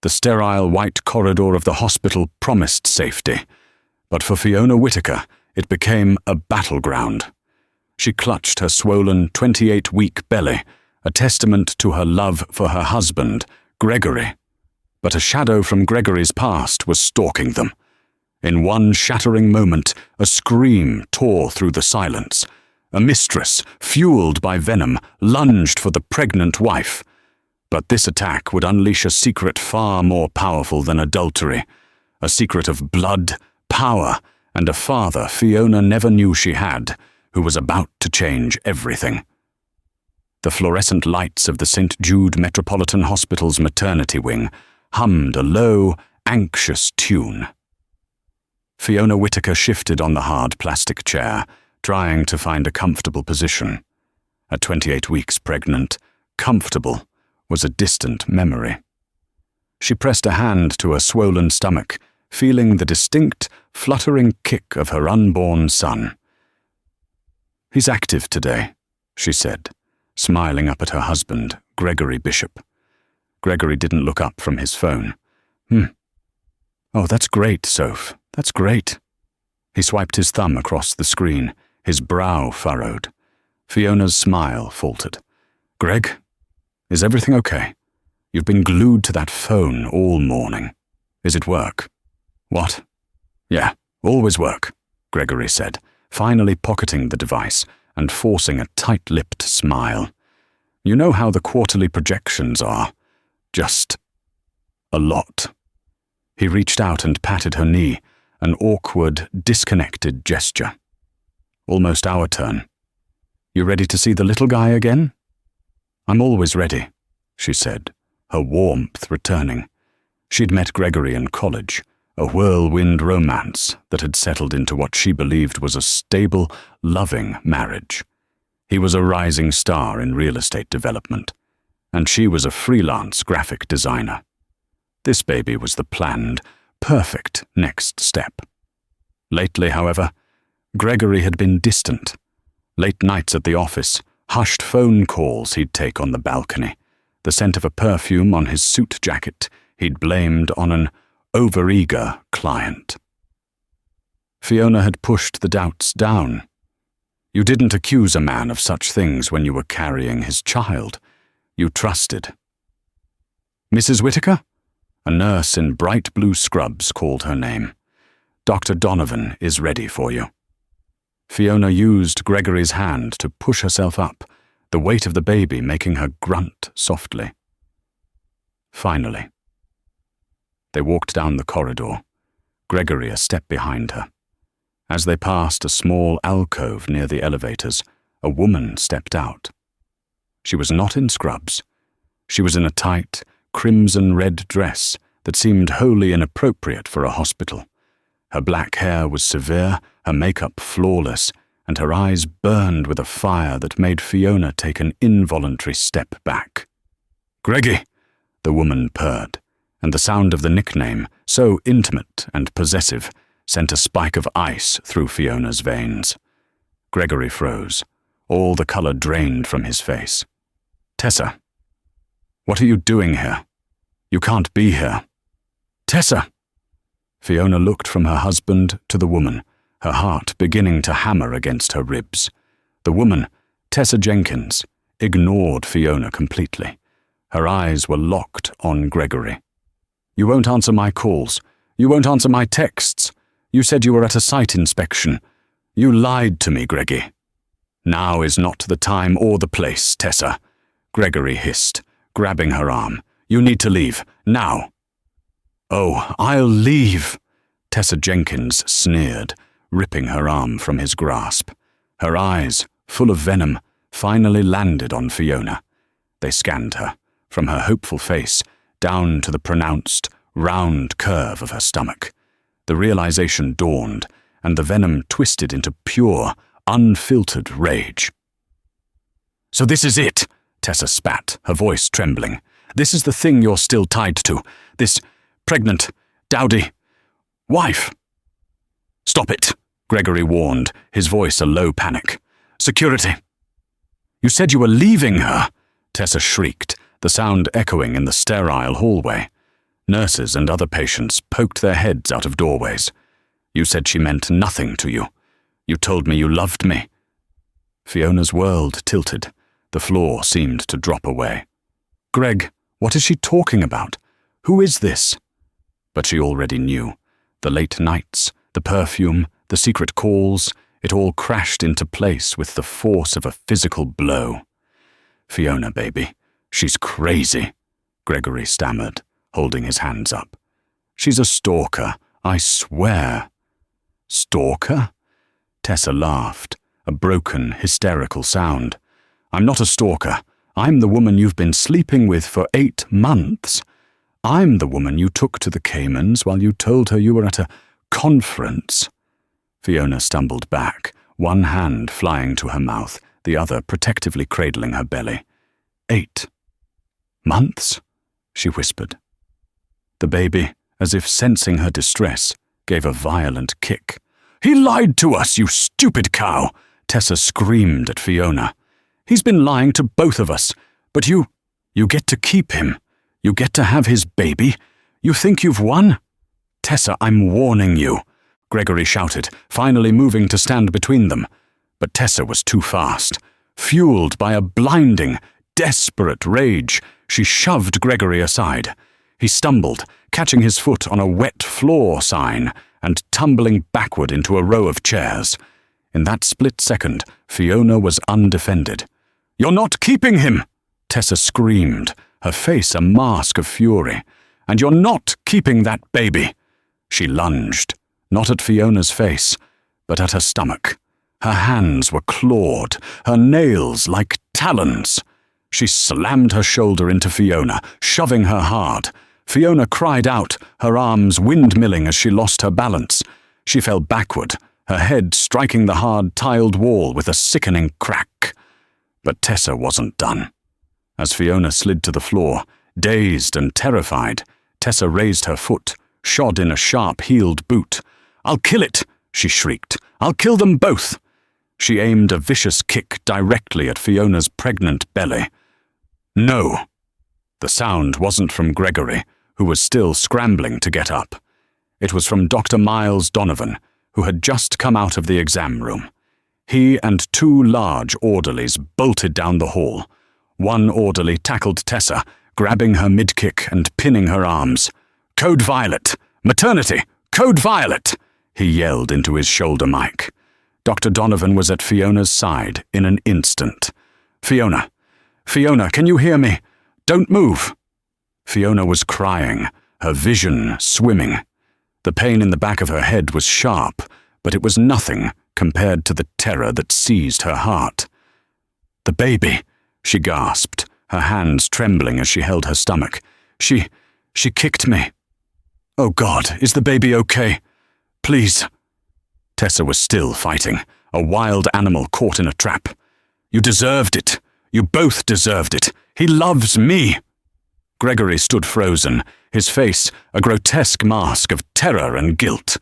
The sterile white corridor of the hospital promised safety, but for Fiona Whittaker, it became a battleground. She clutched her swollen 28-week belly, a testament to her love for her husband, Gregory. But a shadow from Gregory's past was stalking them. In one shattering moment, a scream tore through the silence. A mistress, fueled by venom, lunged for the pregnant wife. But this attack would unleash a secret far more powerful than adultery, a secret of blood, power, and a father Fiona never knew she had, who was about to change everything. The fluorescent lights of the St. Jude Metropolitan Hospital's maternity wing hummed a low, anxious tune. Fiona Whittaker shifted on the hard plastic chair, trying to find a comfortable position. At 28 weeks pregnant, comfortable was a distant memory. She pressed a hand to her swollen stomach, feeling the distinct, fluttering kick of her unborn son. "He's active today," she said, smiling up at her husband, Gregory Bishop. Gregory didn't look up from his phone. "Oh, that's great, Soph. That's great." He swiped his thumb across the screen, his brow furrowed. Fiona's smile faltered. "Greg, is everything okay? You've been glued to that phone all morning. Is it work?" "What?" "Yeah, always work," Gregory said, finally pocketing the device and forcing a tight-lipped smile. "You know how the quarterly projections are. Just a lot." He reached out and patted her knee, an awkward, disconnected gesture. "Almost our turn. You ready to see the little guy again?" "I'm always ready," she said, her warmth returning. She'd met Gregory in college, a whirlwind romance that had settled into what she believed was a stable, loving marriage. He was a rising star in real estate development, and she was a freelance graphic designer. This baby was the planned, perfect next step. Lately, however, Gregory had been distant. Late nights at the office, hushed phone calls he'd take on the balcony, the scent of a perfume on his suit jacket he'd blamed on an overeager client. Fiona had pushed the doubts down. You didn't accuse a man of such things when you were carrying his child. You trusted. "Mrs. Whittaker?" A nurse in bright blue scrubs called her name. "Dr. Donovan is ready for you." Fiona used Gregory's hand to push herself up, the weight of the baby making her grunt softly. Finally. They walked down the corridor, Gregory a step behind her. As they passed a small alcove near the elevators, a woman stepped out. She was not in scrubs. She was in a tight, crimson-red dress that seemed wholly inappropriate for a hospital. Her black hair was severe, her makeup flawless, and her eyes burned with a fire that made Fiona take an involuntary step back. "Greggy," the woman purred, and the sound of the nickname, so intimate and possessive, sent a spike of ice through Fiona's veins. Gregory froze, all the color drained from his face. "Tessa, what are you doing here? You can't be here." "Tessa!" Fiona looked from her husband to the woman, her heart beginning to hammer against her ribs. The woman, Tessa Jenkins, ignored Fiona completely. Her eyes were locked on Gregory. "You won't answer my calls. You won't answer my texts. You said you were at a site inspection. You lied to me, Greggy." "Now is not the time or the place, Tessa," Gregory hissed, grabbing her arm. "You need to leave, now." "Oh, I'll leave," Tessa Jenkins sneered, ripping her arm from his grasp. Her eyes, full of venom, finally landed on Fiona. They scanned her, from her hopeful face down to the pronounced, round curve of her stomach. The realization dawned, and the venom twisted into pure, unfiltered rage. "So this is it," Tessa spat, her voice trembling. "This is the thing you're still tied to. This pregnant, dowdy wife." "Stop it," Gregory warned, his voice a low panic. "Security." "You said you were leaving her," Tessa shrieked, the sound echoing in the sterile hallway. Nurses and other patients poked their heads out of doorways. You said she meant nothing to you. You told me you loved me. Fiona's world tilted. The floor seemed to drop away. Greg, what is she talking about? Who is this? But she already knew. The late nights, the perfume, the secret calls, it all crashed into place with the force of a physical blow. Fiona, baby, she's crazy, Gregory stammered, holding his hands up. She's a stalker, I swear. Stalker? Tessa laughed, a broken, hysterical sound. I'm not a stalker. I'm the woman you've been sleeping with for 8 months. I'm the woman you took to the Caymans while you told her you were at a conference. Fiona stumbled back, one hand flying to her mouth, the other protectively cradling her belly. 8 months? She whispered. The baby, as if sensing her distress, gave a violent kick. He lied to us, you stupid cow! Tessa screamed at Fiona. He's been lying to both of us, but you get to keep him. You get to have his baby. You think you've won? Tessa, I'm warning you, Gregory shouted, finally moving to stand between them. But Tessa was too fast. Fueled by a blinding, desperate rage, she shoved Gregory aside. He stumbled, catching his foot on a wet floor sign and tumbling backward into a row of chairs. In that split second, Fiona was undefended. You're not keeping him! Tessa screamed, her face a mask of fury. And you're not keeping that baby! She lunged, not at Fiona's face, but at her stomach. Her hands were clawed, her nails like talons. She slammed her shoulder into Fiona, shoving her hard. Fiona cried out, her arms windmilling as she lost her balance. She fell backward, her head striking the hard tiled wall with a sickening crack. But Tessa wasn't done. As Fiona slid to the floor, dazed and terrified, Tessa raised her foot, shod in a sharp-heeled boot. I'll kill it, she shrieked. I'll kill them both. She aimed a vicious kick directly at Fiona's pregnant belly. No. The sound wasn't from Gregory, who was still scrambling to get up. It was from Dr. Miles Donovan, who had just come out of the exam room. He and 2 large orderlies bolted down the hall. One orderly tackled Tessa, grabbing her mid-kick and pinning her arms. Code Violet! Maternity! Code Violet! He yelled into his shoulder mic. Dr. Donovan was at Fiona's side in an instant. Fiona, can you hear me? Don't move! Fiona was crying, her vision swimming. The pain in the back of her head was sharp, but it was nothing compared to the terror that seized her heart. The baby, she gasped, her hands trembling as she held her stomach. She kicked me. Oh God, is the baby okay? Please. Tessa was still fighting, a wild animal caught in a trap. You deserved it. You both deserved it. He loves me. Gregory stood frozen, his face a grotesque mask of terror and guilt.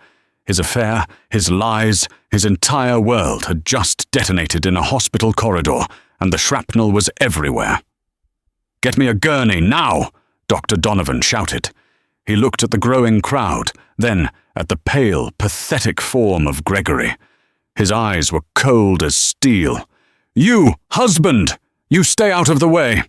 His affair, his lies, his entire world had just detonated in a hospital corridor, and the shrapnel was everywhere. Get me a gurney, now! Dr. Donovan shouted. He looked at the growing crowd, then at the pale, pathetic form of Gregory. His eyes were cold as steel. You, husband! You stay out of the way!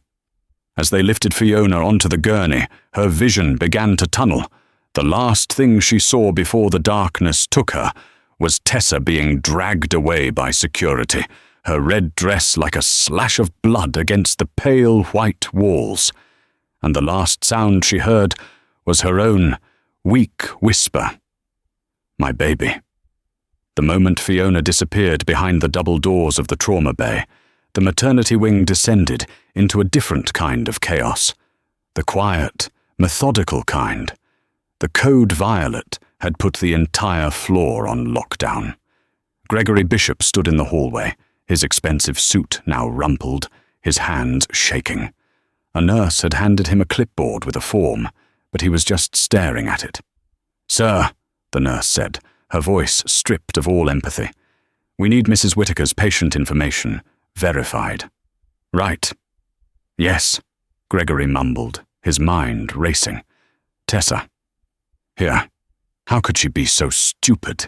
As they lifted Fiona onto the gurney, her vision began to tunnel. The last thing she saw before the darkness took her was Tessa being dragged away by security, her red dress like a slash of blood against the pale white walls. And the last sound she heard was her own weak whisper. My baby. The moment Fiona disappeared behind the double doors of the trauma bay, the maternity wing descended into a different kind of chaos. The quiet, methodical kind. The Code Violet had put the entire floor on lockdown. Gregory Bishop stood in the hallway, his expensive suit now rumpled, his hands shaking. A nurse had handed him a clipboard with a form, but he was just staring at it. Sir, the nurse said, her voice stripped of all empathy. We need Mrs. Whittaker's patient information verified. Right. Yes, Gregory mumbled, his mind racing. Tessa. Here. How could she be so stupid?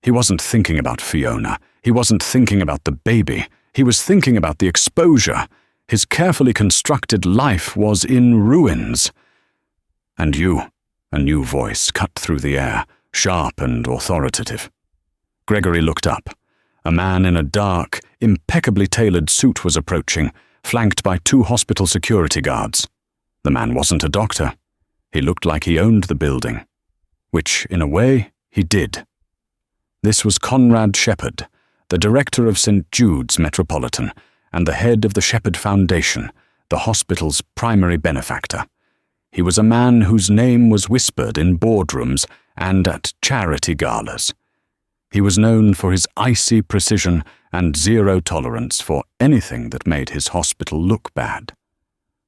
He wasn't thinking about Fiona. He wasn't thinking about the baby. He was thinking about the exposure. His carefully constructed life was in ruins. And you, a new voice cut through the air, sharp and authoritative. Gregory looked up. A man in a dark, impeccably tailored suit was approaching, flanked by 2 hospital security guards. The man wasn't a doctor. He looked like he owned the building. Which, in a way, he did. This was Conrad Shepherd, the director of St. Jude's Metropolitan and the head of the Shepherd Foundation, the hospital's primary benefactor. He was a man whose name was whispered in boardrooms and at charity galas. He was known for his icy precision and zero tolerance for anything that made his hospital look bad.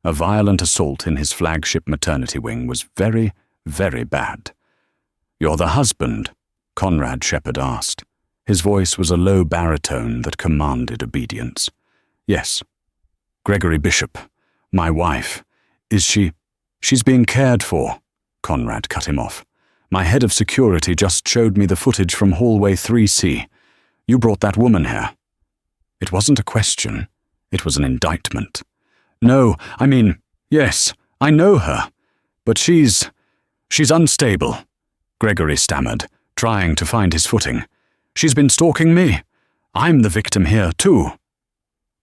A violent assault in his flagship maternity wing was very, very bad. "You're the husband?" Conrad Shepherd asked. His voice was a low baritone that commanded obedience. "Yes." "Gregory Bishop, my wife. Is she—" "She's being cared for," Conrad cut him off. "My head of security just showed me the footage from hallway 3C. You brought that woman here." It wasn't a question. It was an indictment. "No, I mean, yes, I know her. But she's unstable," Gregory stammered, trying to find his footing. "She's been stalking me. I'm the victim here, too."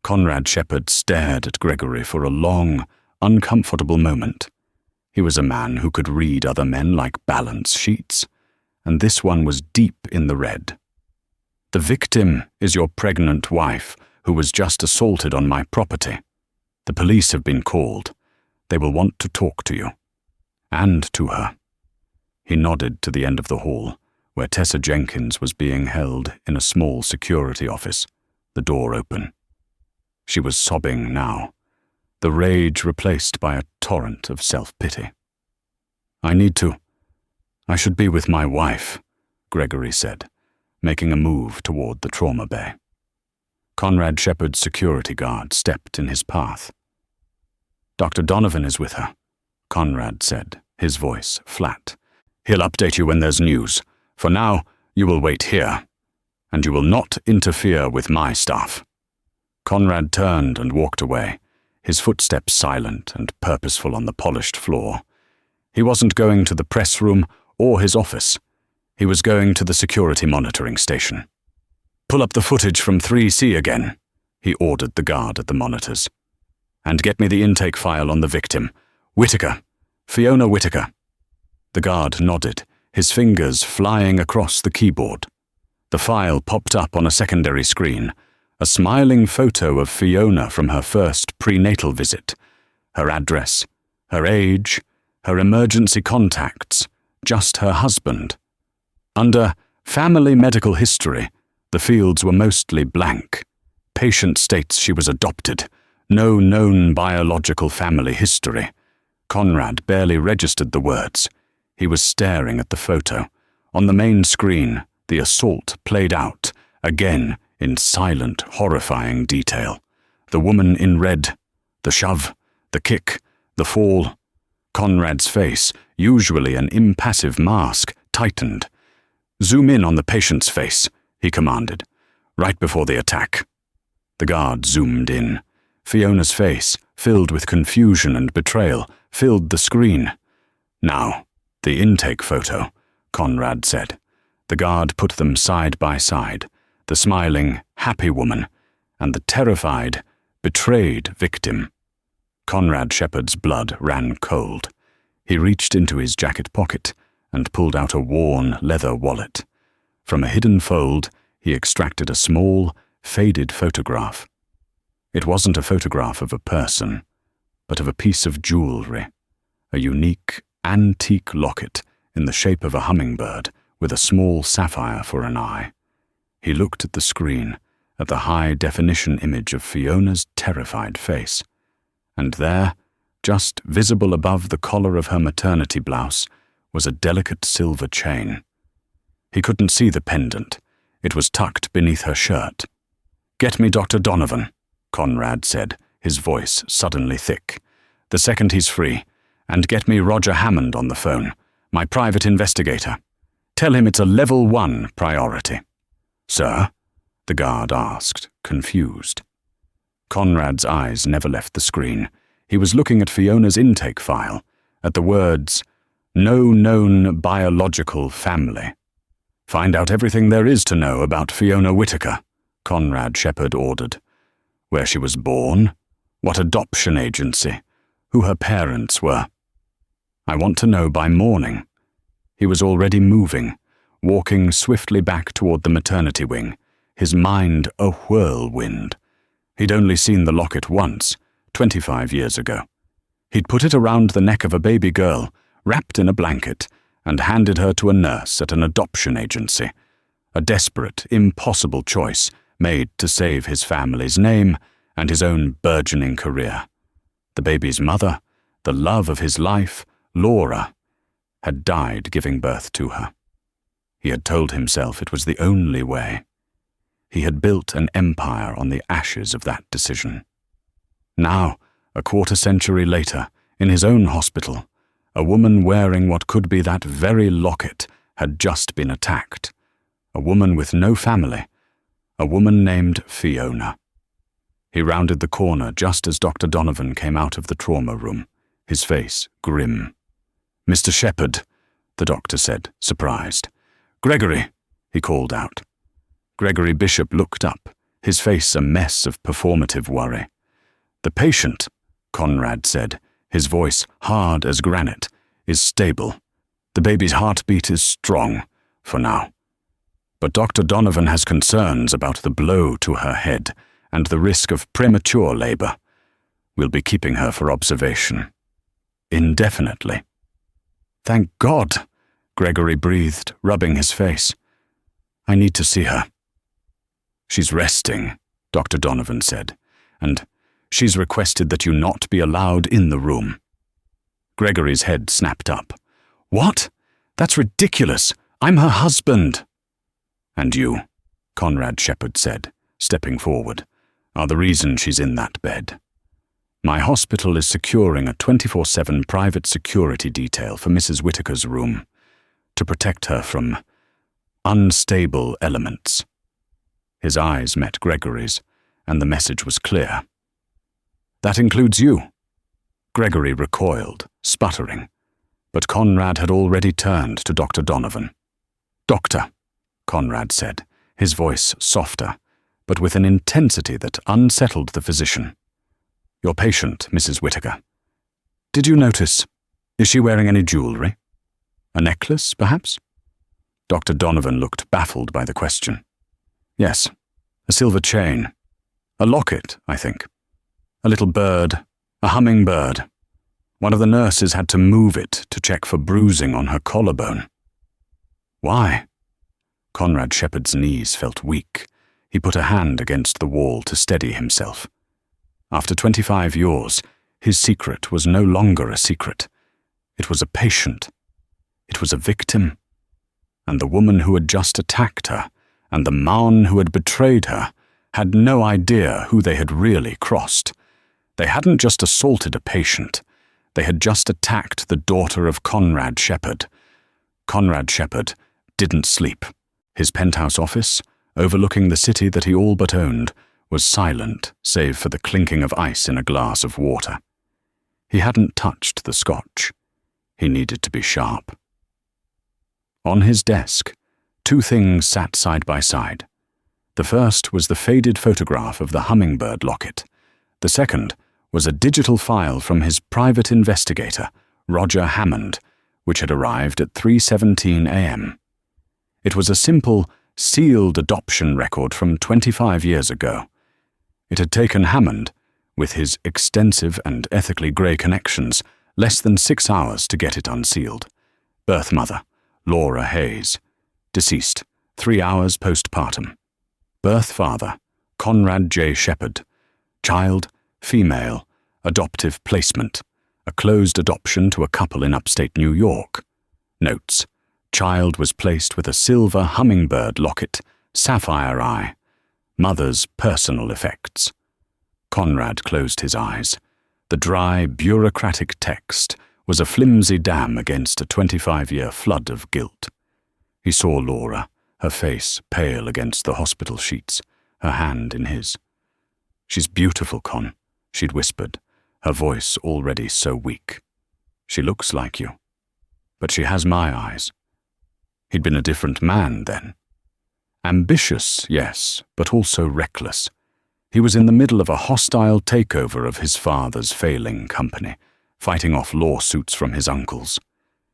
Conrad Shepherd stared at Gregory for a long, uncomfortable moment. He was a man who could read other men like balance sheets, and this one was deep in the red. "The victim is your pregnant wife, who was just assaulted on my property. The police have been called. They will want to talk to you. And to her." He nodded to the end of the hall, where Tessa Jenkins was being held in a small security office, the door open. She was sobbing now, the rage replaced by a torrent of self-pity. I should be with my wife," Gregory said, making a move toward the trauma bay. Conrad Shepherd's security guard stepped in his path. "Dr. Donovan is with her," Conrad said, his voice flat. "He'll update you when there's news. For now, you will wait here, and you will not interfere with my staff." Conrad turned and walked away, his footsteps silent and purposeful on the polished floor. He wasn't going to the press room or his office. He was going to the security monitoring station. "Pull up the footage from 3C again," he ordered the guard at the monitors. "And get me the intake file on the victim. Whitaker. Fiona Whitaker." The guard nodded, his fingers flying across the keyboard. The file popped up on a secondary screen, a smiling photo of Fiona from her first prenatal visit, her address, her age, her emergency contacts, just her husband. Under family medical history, the fields were mostly blank. Patient states she was adopted. No known biological family history. Conrad barely registered the words. He was staring at the photo. On the main screen, the assault played out, again in silent, horrifying detail. The woman in red, the shove, the kick, the fall. Conrad's face, usually an impassive mask, tightened. "Zoom in on the patient's face," he commanded, "right before the attack." The guard zoomed in. Fiona's face, filled with confusion and betrayal, filled the screen. "Now, the intake photo," Conrad said. The guard put them side by side, the smiling, happy woman, and the terrified, betrayed victim. Conrad Shepherd's blood ran cold. He reached into his jacket pocket and pulled out a worn leather wallet. From a hidden fold, he extracted a small, faded photograph. It wasn't a photograph of a person, but of a piece of jewelry, a unique, antique locket in the shape of a hummingbird with a small sapphire for an eye. He looked at the screen, at the high-definition image of Fiona's terrified face. And there, just visible above the collar of her maternity blouse, was a delicate silver chain. He couldn't see the pendant. It was tucked beneath her shirt. "Get me Dr. Donovan," Conrad said, his voice suddenly thick. "The second he's free. and get me Roger Hammond on the phone, my private investigator. Tell him it's a level 1 priority." "Sir?" the guard asked, confused. Conrad's eyes never left the screen. He was looking at Fiona's intake file, at the words, "No known biological family." "Find out everything there is to know about Fiona Whitaker," Conrad Shepherd ordered. "Where she was born, what adoption agency, who her parents were. I want to know by morning." He was already moving, walking swiftly back toward the maternity wing, his mind a whirlwind. He'd only seen the locket once, 25 years ago. He'd put it around the neck of a baby girl, wrapped in a blanket, and handed her to a nurse at an adoption agency. A desperate, impossible choice made to save his family's name and his own burgeoning career. The baby's mother, the love of his life, Laura, had died giving birth to her. He had told himself it was the only way. He had built an empire on the ashes of that decision. Now, a quarter-century later, in his own hospital, a woman wearing what could be that very locket had just been attacked. A woman with no family. A woman named Fiona. He rounded the corner just as Dr. Donovan came out of the trauma room, his face grim. "Mr. Shepherd," the doctor said, surprised. "Gregory," he called out. Gregory Bishop looked up, his face a mess of performative worry. "The patient," Conrad said, his voice hard as granite, "is stable. The baby's heartbeat is strong, for now. But Dr. Donovan has concerns about the blow to her head and the risk of premature labor. We'll be keeping her for observation. Indefinitely." "Thank God," Gregory breathed, rubbing his face. "I need to see her." "She's resting," Dr. Donovan said, "and she's requested that you not be allowed in the room." Gregory's head snapped up. "What? That's ridiculous. I'm her husband." "And you," Conrad Shepherd said, stepping forward, "are the reason she's in that bed. My hospital is securing a 24/7 private security detail for Mrs. Whitaker's room to protect her from unstable elements." His eyes met Gregory's, and the message was clear. "That includes you." Gregory recoiled, sputtering, but Conrad had already turned to Dr. Donovan. "Doctor," Conrad said, his voice softer, but with an intensity that unsettled the physician. "Your patient, Mrs. Whitaker. Did you notice? Is she wearing any jewelry? A necklace, perhaps?" Dr. Donovan looked baffled by the question. "Yes, a silver chain. A locket, I think. A little bird, a hummingbird. One of the nurses had to move it to check for bruising on her collarbone." "Why?" Conrad Shepherd's knees felt weak. He put a hand against the wall to steady himself. After 25 years, his secret was no longer a secret. It was a patient. It was a victim. And the woman who had just attacked her, and the man who had betrayed her, had no idea who they had really crossed. They hadn't just assaulted a patient. They had just attacked the daughter of Conrad Shepherd. Conrad Shepherd didn't sleep. His penthouse office, overlooking the city that he all but owned, was silent save for the clinking of ice in a glass of water. He hadn't touched the scotch. He needed to be sharp. On his desk, two things sat side by side. The first was the faded photograph of the hummingbird locket. The second was a digital file from his private investigator, Roger Hammond, which had arrived at 3:17 a.m. It was a simple, sealed adoption record from 25 years ago. It had taken Hammond, with his extensive and ethically grey connections, less than 6 hours to get it unsealed. Birth mother, Laura Hayes. Deceased, 3 hours postpartum. Birth father, Conrad J. Shepherd. Child, female, adoptive placement. A closed adoption to a couple in upstate New York. Notes. Child was placed with a silver hummingbird locket, sapphire eye. Mother's personal effects. Conrad closed his eyes. The dry, bureaucratic text was a flimsy dam against a 25-year flood of guilt. He saw Laura, her face pale against the hospital sheets, her hand in his. "She's beautiful, Con," she'd whispered, her voice already so weak. "She looks like you. But she has my eyes." He'd been a different man then. Ambitious, yes, but also reckless. He was in the middle of a hostile takeover of his father's failing company, fighting off lawsuits from his uncles.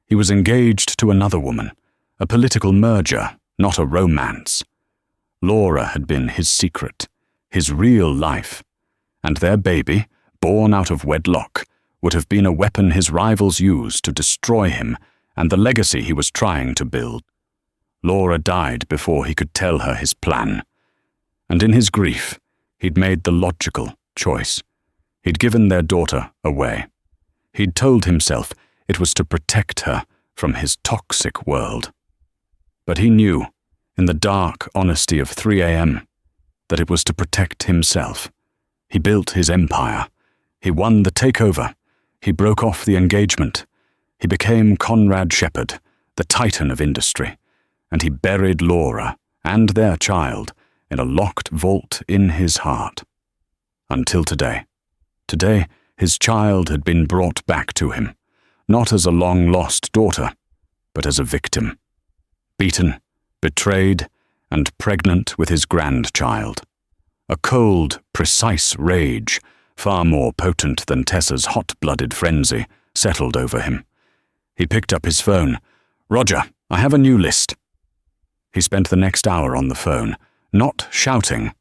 He was engaged to another woman, a political merger, not a romance. Laura had been his secret, his real life, and their baby, born out of wedlock, would have been a weapon his rivals used to destroy him and the legacy he was trying to build. Laura died before he could tell her his plan, and in his grief, he'd made the logical choice. He'd given their daughter away. He'd told himself it was to protect her from his toxic world. But he knew, in the dark honesty of 3 a.m., that it was to protect himself. He built his empire. He won the takeover. He broke off the engagement. He became Conrad Shepherd, the titan of industry, and he buried Laura and their child in a locked vault in his heart. Until today. Today, his child had been brought back to him, not as a long-lost daughter, but as a victim. Beaten, betrayed, and pregnant with his grandchild. A cold, precise rage, far more potent than Tessa's hot-blooded frenzy, settled over him. He picked up his phone. "Roger, I have a new list." He spent the next hour on the phone, not shouting,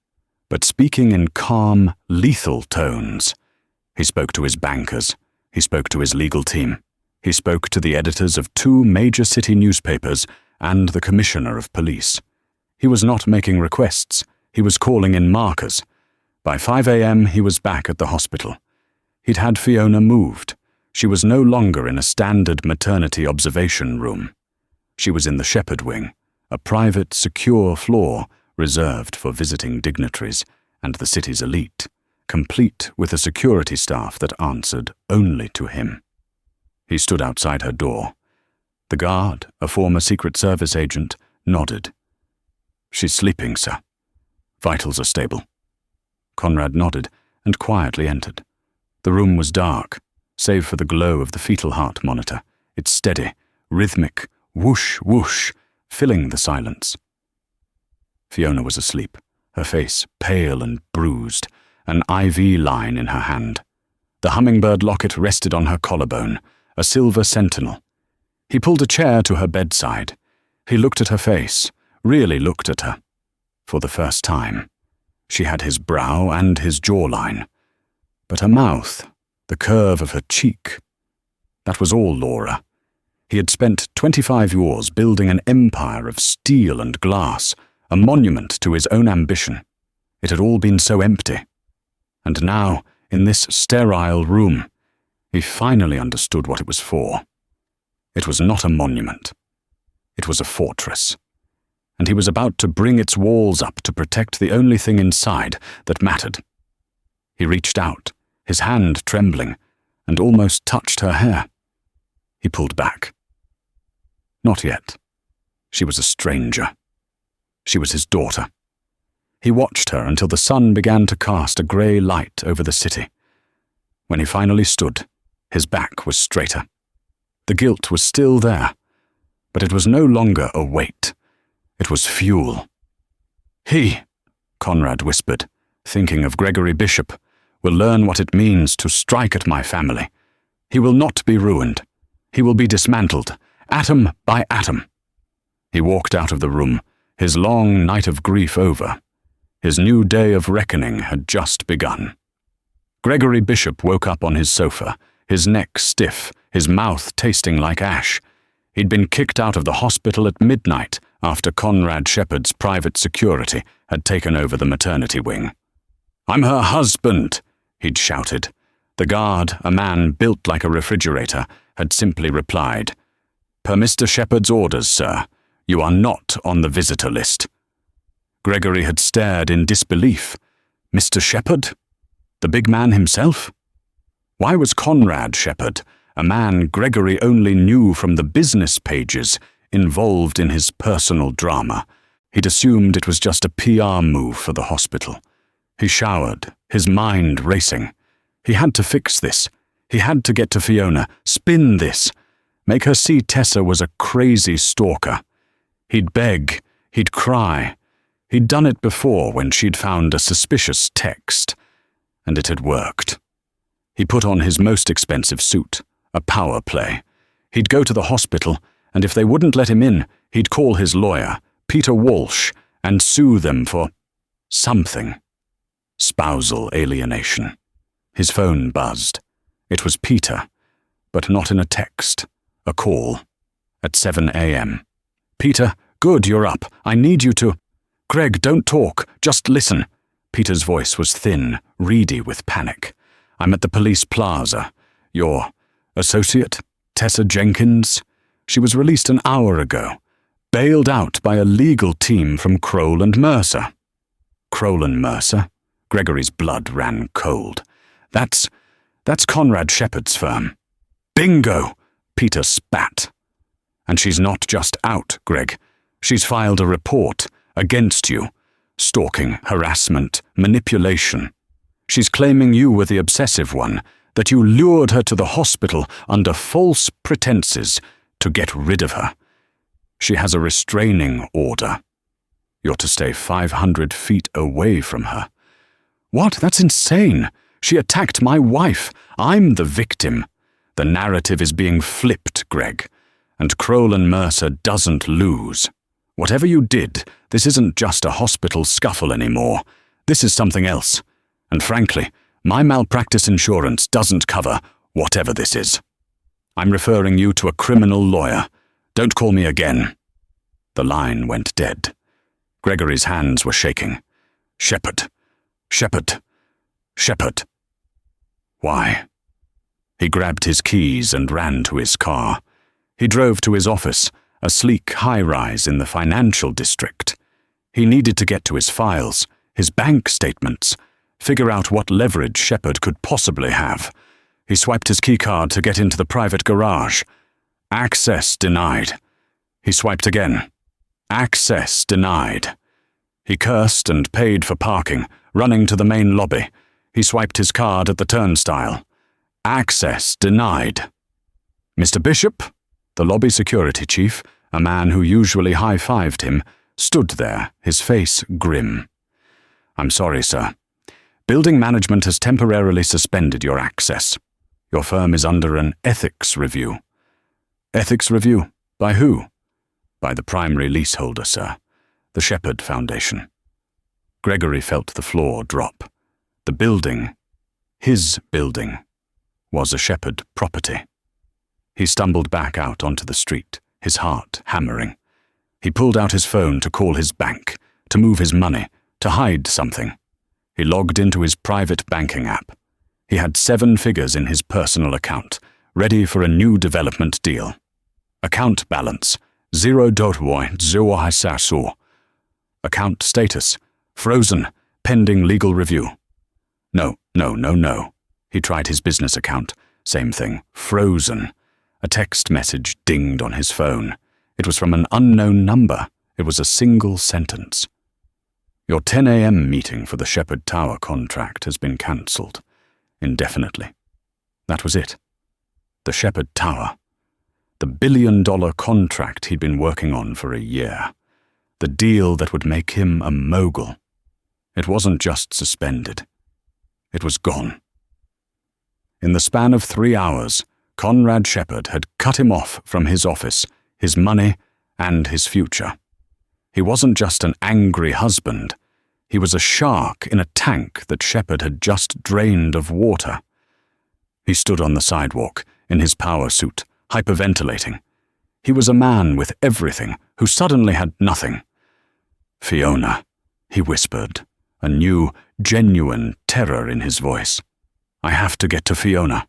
but speaking in calm, lethal tones. He spoke to his bankers. He spoke to his legal team. He spoke to the editors of 2 major city newspapers and the commissioner of police. He was not making requests. He was calling in markers. By 5 a.m. he was back at the hospital. He'd had Fiona moved. She was no longer in a standard maternity observation room. She was in the Shepherd wing, a private, secure floor reserved for visiting dignitaries and the city's elite, complete with a security staff that answered only to him. He stood outside her door. The guard, a former Secret Service agent, nodded. "She's sleeping, sir. Vitals are stable." Conrad nodded and quietly entered. The room was dark, save for the glow of the fetal heart monitor, its steady, rhythmic whoosh whoosh filling the silence. Fiona was asleep, her face pale and bruised, an IV line in her hand. The hummingbird locket rested on her collarbone, a silver sentinel. He pulled a chair to her bedside. He looked at her face, really looked at her. For the first time. She had his brow and his jawline. But her mouth, the curve of her cheek. That was all Laura. He had spent 25 years building an empire of steel and glass, a monument to his own ambition. It had all been so empty. And now, in this sterile room, he finally understood what it was for. It was not a monument. It was a fortress. And he was about to bring its walls up to protect the only thing inside that mattered. He reached out, his hand trembling, and almost touched her hair. He pulled back. Not yet. She was a stranger. She was his daughter. He watched her until the sun began to cast a grey light over the city. When he finally stood, his back was straighter. The guilt was still there, but it was no longer a weight. It was fuel. "He," Conrad whispered, thinking of Gregory Bishop, "will learn what it means to strike at my family. He will not be ruined. He will be dismantled, atom by atom." He walked out of the room, his long night of grief over. His new day of reckoning had just begun. Gregory Bishop woke up on his sofa, his neck stiff, his mouth tasting like ash. He'd been kicked out of the hospital at midnight after Conrad Shepherd's private security had taken over the maternity wing. "I'm her husband," he'd shouted. The guard, a man built like a refrigerator, had simply replied, "Per Mr. Shepherd's orders, sir. You are not on the visitor list." Gregory had stared in disbelief. Mr. Shepherd? The big man himself? Why was Conrad Shepherd, a man Gregory only knew from the business pages involved in his personal drama. He'd assumed it was just a PR move for the hospital. He showered, his mind racing. He had to fix this. He had to get to Fiona, spin this, make her see Tessa was a crazy stalker. He'd beg, he'd cry. He'd done it before when she'd found a suspicious text, and it had worked. He put on his most expensive suit, a power play. He'd go to the hospital, and if they wouldn't let him in, he'd call his lawyer, Peter Walsh, and sue them for something. Spousal alienation. His phone buzzed. It was Peter, but not in a text, a call, at 7 a.m. "Peter, good, you're up. I need you to—" "Greg, don't talk, just listen." Peter's voice was thin, reedy with panic. "I'm at the police plaza. Your associate, Tessa Jenkins, she was released an hour ago, bailed out by a legal team from Crowell and Mercer." Crowell and Mercer? Gregory's blood ran cold. That's Conrad Shepard's firm." "Bingo!" Peter spat. "And she's not just out, Greg. She's filed a report against you. Stalking, harassment, manipulation. She's claiming you were the obsessive one, that you lured her to the hospital under false pretenses to get rid of her. She has a restraining order. You're to stay 500 feet away from her." "What? That's insane. She attacked my wife. I'm the victim. The narrative is being flipped, Greg, and Crowell and Mercer doesn't lose. Whatever you did, this isn't just a hospital scuffle anymore. This is something else. And frankly, my malpractice insurance doesn't cover whatever this is. I'm referring you to a criminal lawyer. Don't call me again." The line went dead. Gregory's hands were shaking. Shepard. Shepard. Shepard. Why? He grabbed his keys and ran to his car. He drove to his office, a sleek high-rise in the financial district. He needed to get to his files, his bank statements, figure out what leverage Shepard could possibly have. He swiped his keycard to get into the private garage. Access denied. He swiped again. Access denied. He cursed and paid for parking, running to the main lobby. He swiped his card at the turnstile. Access denied. "Mr. Bishop," the lobby security chief, a man who usually high-fived him, stood there, his face grim. "I'm sorry, sir. Building management has temporarily suspended your access. Your firm is under an ethics review." "Ethics review? By who?" "By the primary leaseholder, sir. The Shepard Foundation." Gregory felt the floor drop. The building, his building, was a Shepard property. He stumbled back out onto the street, his heart hammering. He pulled out his phone to call his bank, to move his money, to hide something. He logged into his private banking app. He had 7 figures in his personal account, ready for a new development deal. Account balance, $0.0. Account status, frozen, pending legal review. No. He tried his business account. Same thing, frozen. A text message dinged on his phone. It was from an unknown number. It was a single sentence. "Your 10 a.m. meeting for the Shepard Tower contract has been cancelled. Indefinitely." That was it. The Shepard Tower. The billion-dollar contract he'd been working on for a year. The deal that would make him a mogul. It wasn't just suspended. It was gone. In the span of 3 hours, Conrad Shepard had cut him off from his office, his money, and his future. He wasn't just an angry husband. He was a shark in a tank that Shepard had just drained of water. He stood on the sidewalk, in his power suit, hyperventilating. He was a man with everything, who suddenly had nothing. "Fiona," he whispered, a new, genuine terror in his voice. "I have to get to Fiona."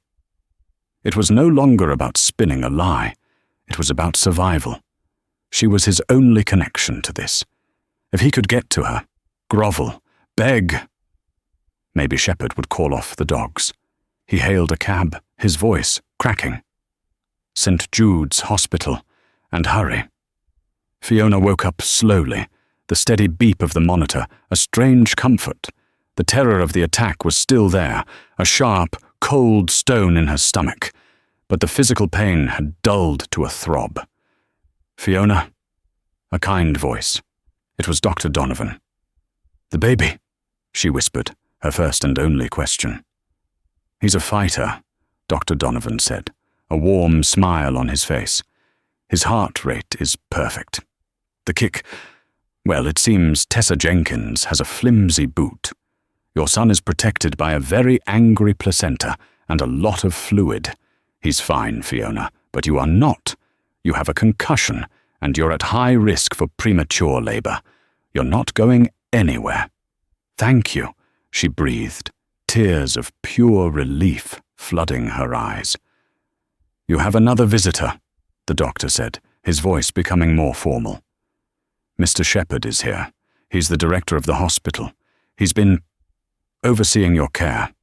It was no longer about spinning a lie. It was about survival. She was his only connection to this. If he could get to her, grovel, beg. Maybe Shepard would call off the dogs. He hailed a cab, his voice cracking. St. Jude's Hospital, and hurry. Fiona woke up slowly, the steady beep of the monitor a strange comfort. The terror of the attack was still there, a sharp, cold stone in her stomach, but the physical pain had dulled to a throb. "Fiona?" A kind voice. It was Dr. Donovan. "The baby?" she whispered, her first and only question. "He's a fighter," Dr. Donovan said, a warm smile on his face. "His heart rate is perfect. The kick, well, it seems Tessa Jenkins has a flimsy boot. Your son is protected by a very angry placenta and a lot of fluid. He's fine, Fiona, but you are not. You have a concussion, and you're at high risk for premature labor. You're not going anywhere." "Thank you," she breathed, tears of pure relief flooding her eyes. "You have another visitor," the doctor said, his voice becoming more formal. "Mr. Shepherd is here. He's the director of the hospital. He's been overseeing your care."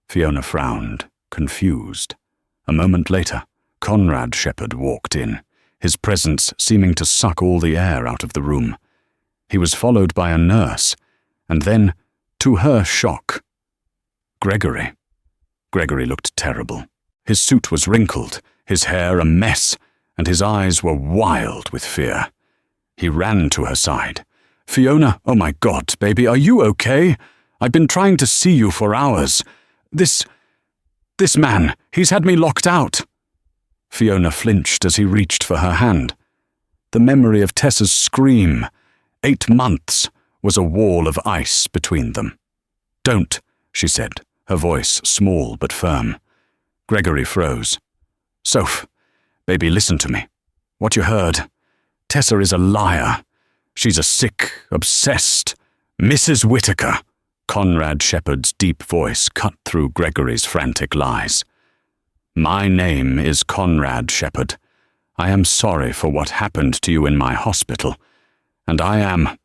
Fiona frowned, confused. A moment later, Conrad Shepherd walked in, his presence seeming to suck all the air out of the room. He was followed by a nurse, and then, to her shock, Gregory. Gregory looked terrible. His suit was wrinkled, his hair a mess, and his eyes were wild with fear. He ran to her side. "Fiona, oh my God, baby, are you okay? I've been trying to see you for hours. This man, he's had me locked out." Fiona flinched as he reached for her hand. The memory of Tessa's scream, 8 months, was a wall of ice between them. "Don't," she said, her voice small but firm. Gregory froze. "Soph, baby, listen to me. What you heard. Tessa is a liar. She's a sick, obsessed Mrs. Whitaker." Conrad Shepherd's deep voice cut through Gregory's frantic lies. "My name is Conrad Shepherd. I am sorry for what happened to you in my hospital, and I am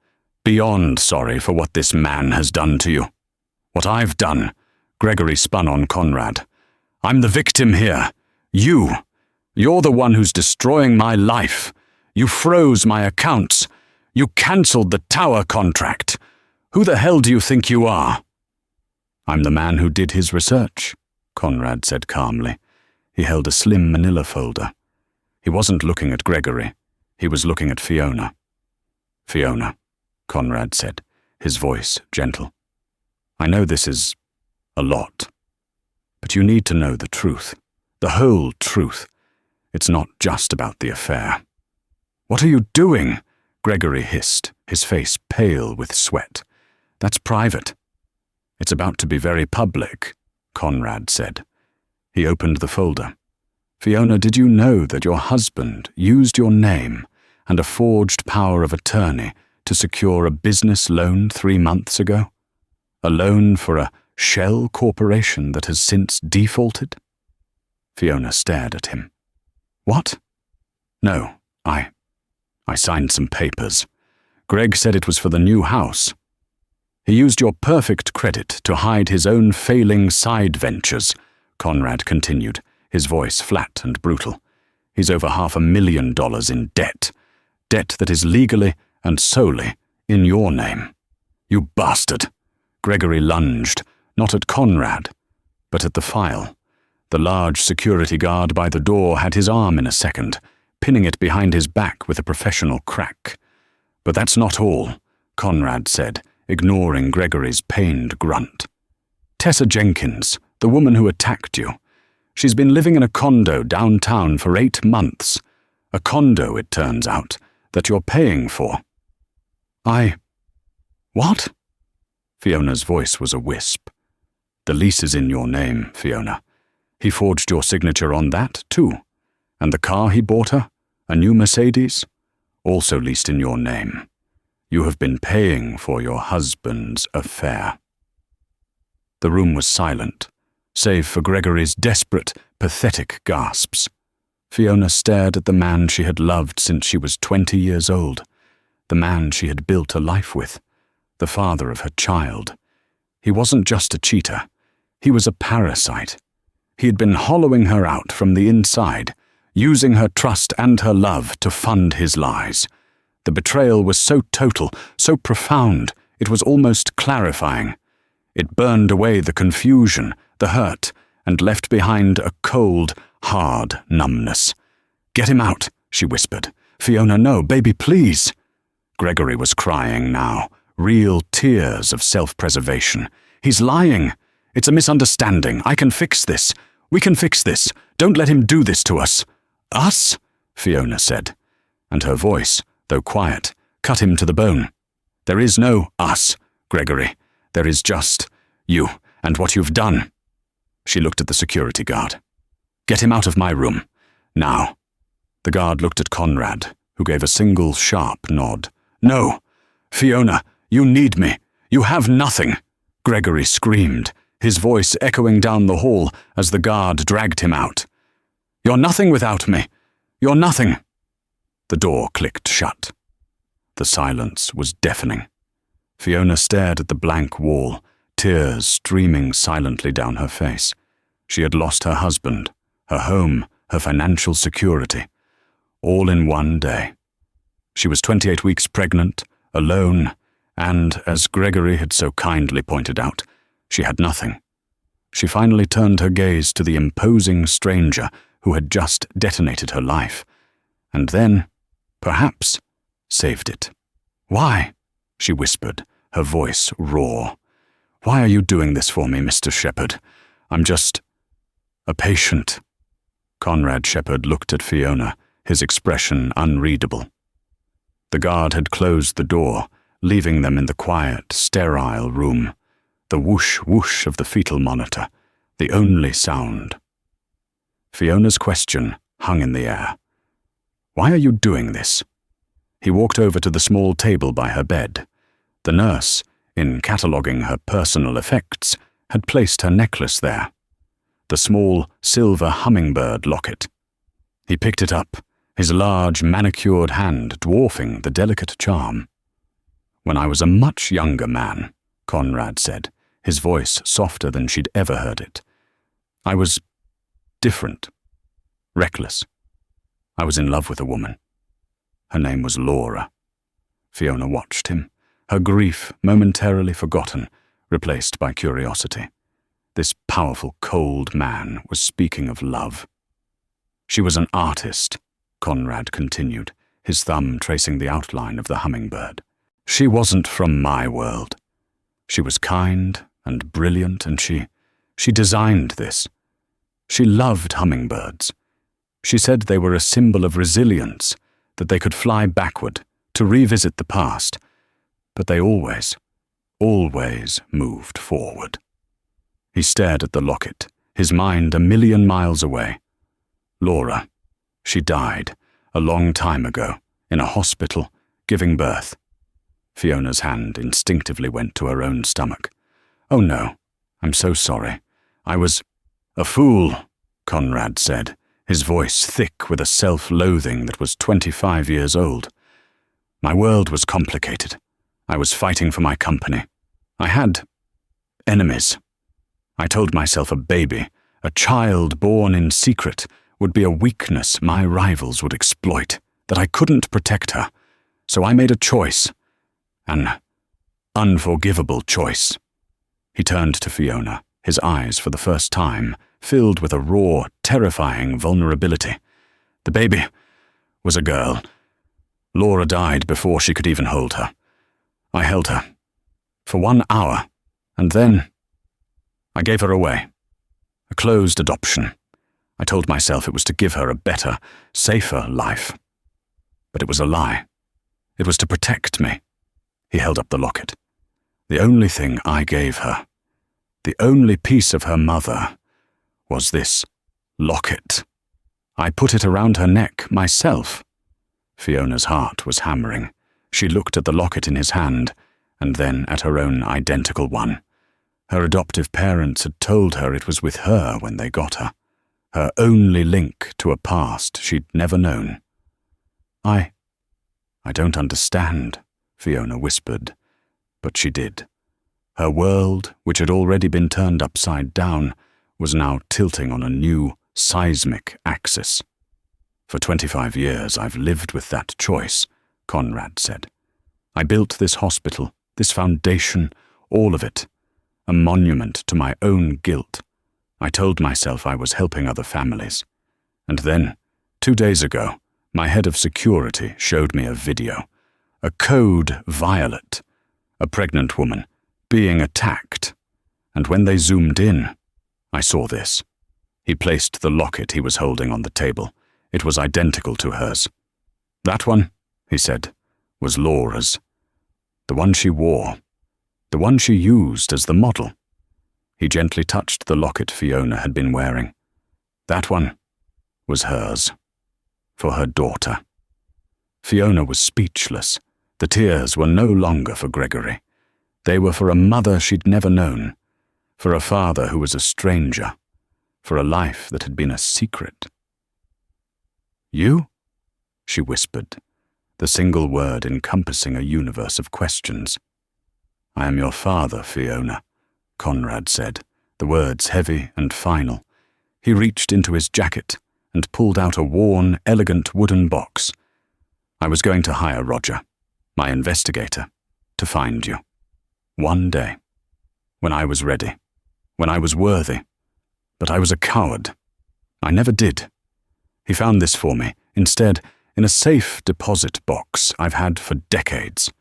beyond sorry for what this man has done to you. What I've done," Gregory spun on Conrad. "I'm the victim here. You're the one who's destroying my life. You froze my accounts. You cancelled the tower contract. Who the hell do you think you are?" "I'm the man who did his research," Conrad said calmly. He held a slim manila folder. He wasn't looking at Gregory. He was looking at Fiona. "Fiona," Conrad said, his voice gentle. "I know this is a lot, but you need to know the truth, the whole truth. It's not just about the affair." "What are you doing?" Gregory hissed, his face pale with sweat. "That's private." "It's about to be very public," Conrad said. He opened the folder. "Fiona, did you know that your husband used your name and a forged power of attorney to secure a business loan 3 months ago? A loan for a shell corporation that has since defaulted?" Fiona stared at him. "What?" "No, I signed some papers. Greg said it was for the new house. He used your perfect credit to hide his own failing side ventures," Conrad continued, his voice flat and brutal. "He's over $500,000 in debt. Debt that is legally and solely in your name. You bastard!" Gregory lunged, not at Conrad, but at the file. The large security guard by the door had his arm in a second, pinning it behind his back with a professional crack. "But that's not all," Conrad said, ignoring Gregory's pained grunt. "Tessa Jenkins, the woman who attacked you. She's been living in a condo downtown for 8 months. A condo, it turns out, that you're paying for." What?" Fiona's voice was a wisp. "The lease is in your name, Fiona. He forged your signature on that, too. And the car he bought her, a new Mercedes, also leased in your name. You have been paying for your husband's affair." The room was silent, save for Gregory's desperate, pathetic gasps. Fiona stared at the man she had loved since she was 20 years old, the man she had built a life with, the father of her child. He wasn't just a cheater. He was a parasite. He had been hollowing her out from the inside, using her trust and her love to fund his lies. The betrayal was so total, so profound, it was almost clarifying. It burned away the confusion, the hurt, and left behind a cold, hard numbness. "Get him out," she whispered. "Fiona, no, baby, please." Gregory was crying now, real tears of self-preservation. "He's lying. It's a misunderstanding. I can fix this. We can fix this. Don't let him do this to us." "Us?" Fiona said, and her voice, though quiet, cut him to the bone. "There is no us, Gregory. There is just you and what you've done." She looked at the security guard. "Get him out of my room. Now." The guard looked at Conrad, who gave a single sharp nod. "No! Fiona, you need me. You have nothing!" Gregory screamed, his voice echoing down the hall as the guard dragged him out. "You're nothing without me. You're nothing." The door clicked shut. The silence was deafening. Fiona stared at the blank wall, tears streaming silently down her face. She had lost her husband, her home, her financial security, all in one day. She was 28 weeks pregnant, alone, and, as Gregory had so kindly pointed out, she had nothing. She finally turned her gaze to the imposing stranger who had just detonated her life, and then, perhaps, saved it. "Why?" she whispered, her voice raw. "Why are you doing this for me, Mr. Shepherd? I'm just a patient." Conrad Shepherd looked at Fiona, his expression unreadable. The guard had closed the door, leaving them in the quiet, sterile room, the whoosh-whoosh of the fetal monitor, the only sound. Fiona's question hung in the air. "Why are you doing this?" He walked over to the small table by her bed. The nurse, in cataloguing her personal effects, had placed her necklace there. The small silver hummingbird locket. He picked it up, his large manicured hand dwarfing the delicate charm. "When I was a much younger man," Conrad said, his voice softer than she'd ever heard it, "I was different, reckless. I was in love with a woman. Her name was Laura." Fiona watched him, her grief momentarily forgotten, replaced by curiosity. This powerful, cold man was speaking of love. "She was an artist," Conrad continued, his thumb tracing the outline of the hummingbird. "She wasn't from my world. She was kind and brilliant, and she designed this. She loved hummingbirds. She said they were a symbol of resilience, that they could fly backward, to revisit the past, but they always moved forward." He stared at the locket, his mind a million miles away. "Laura, she died a long time ago, in a hospital, giving birth." Fiona's hand instinctively went to her own stomach. "Oh no, I'm so sorry. I was a fool," Conrad said, his voice thick with a self-loathing that was 25 years old. "My world was complicated. I was fighting for my company. I had enemies. I told myself a baby, a child born in secret, would be a weakness my rivals would exploit, that I couldn't protect her. So I made a choice. An unforgivable choice." He turned to Fiona, his eyes for the first time filled with a raw, terrifying vulnerability. "The baby was a girl. Laura died before she could even hold her. I held her for 1 hour, and then I gave her away. A closed adoption. I told myself it was to give her a better, safer life. But it was a lie. It was to protect me." He held up the locket. "The only thing I gave her, the only piece of her mother, was this locket. I put it around her neck myself." Fiona's heart was hammering. She looked at the locket in his hand, and then at her own identical one. Her adoptive parents had told her it was with her when they got her, her only link to a past she'd never known. I don't understand," Fiona whispered, but she did. Her world, which had already been turned upside down, was now tilting on a new, seismic axis. "For 25 years I've lived with that choice," Conrad said. "I built this hospital, this foundation, all of it, a monument to my own guilt. I told myself I was helping other families. And then, 2 days ago, my head of security showed me a video, a code violet, a pregnant woman being attacked. And when they zoomed in, I saw this." He placed the locket he was holding on the table. It was identical to hers. "That one," he said, "was Laura's. The one she wore. The one she used as the model." He gently touched the locket Fiona had been wearing. "That one was hers. For her daughter." Fiona was speechless. The tears were no longer for Gregory. They were for a mother she'd never known, for a father who was a stranger, for a life that had been a secret. "You?" she whispered, the single word encompassing a universe of questions. "I am your father, Fiona," Conrad said, the words heavy and final. He reached into his jacket and pulled out a worn, elegant wooden box. "I was going to hire Roger, my investigator, to find you. One day. When I was ready. When I was worthy. But I was a coward. I never did. He found this for me, instead, in a safe deposit box I've had for decades."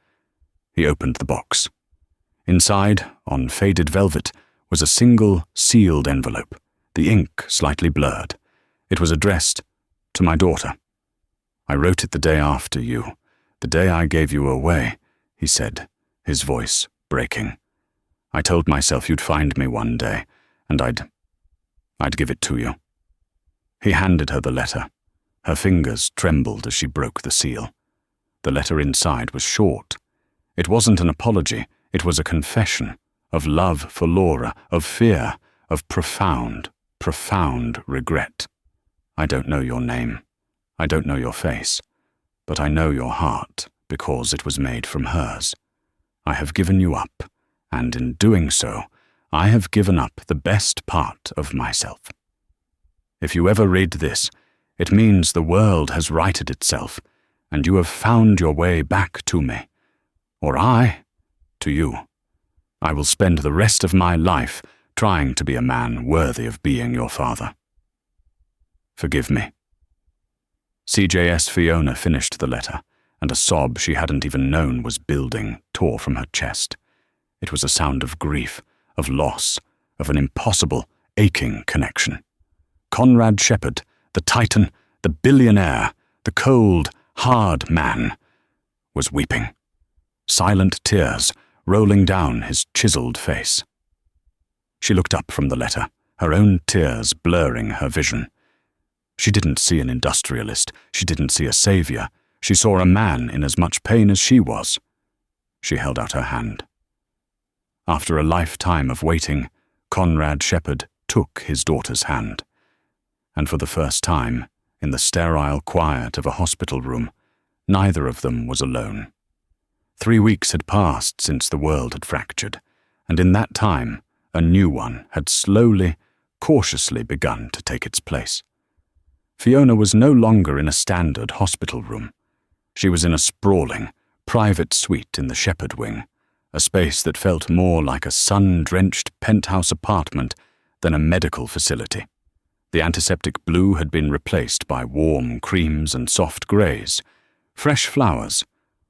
He opened the box. Inside, on faded velvet, was a single, sealed envelope, the ink slightly blurred. It was addressed to my daughter. "I wrote it the day after you, the day I gave you away," he said, his voice breaking. "I told myself you'd find me one day, and I'd give it to you." He handed her the letter. Her fingers trembled as she broke the seal. The letter inside was short. It wasn't an apology, it was a confession of love for Laura, of fear, of profound, profound regret. "I don't know your name. I don't know your face. But I know your heart, because it was made from hers. I have given you up, and in doing so, I have given up the best part of myself. If you ever read this, it means the world has righted itself, and you have found your way back to me. Or I, to you. I will spend the rest of my life trying to be a man worthy of being your father. Forgive me." CJS Fiona finished the letter, and a sob she hadn't even known was building tore from her chest. It was a sound of grief, of loss, of an impossible, aching connection. Conrad Shepherd, the titan, the billionaire, the cold, hard man, was weeping. Silent tears rolling down his chiseled face. She looked up from the letter, her own tears blurring her vision. She didn't see an industrialist. She didn't see a savior. She saw a man in as much pain as she was. She held out her hand. After a lifetime of waiting, Conrad Shepherd took his daughter's hand. And for the first time, in the sterile quiet of a hospital room, neither of them was alone. 3 weeks had passed since the world had fractured, and in that time, a new one had slowly, cautiously begun to take its place. Fiona was no longer in a standard hospital room. She was in a sprawling, private suite in the Shepherd wing, a space that felt more like a sun-drenched penthouse apartment than a medical facility. The antiseptic blue had been replaced by warm creams and soft greys. Fresh flowers,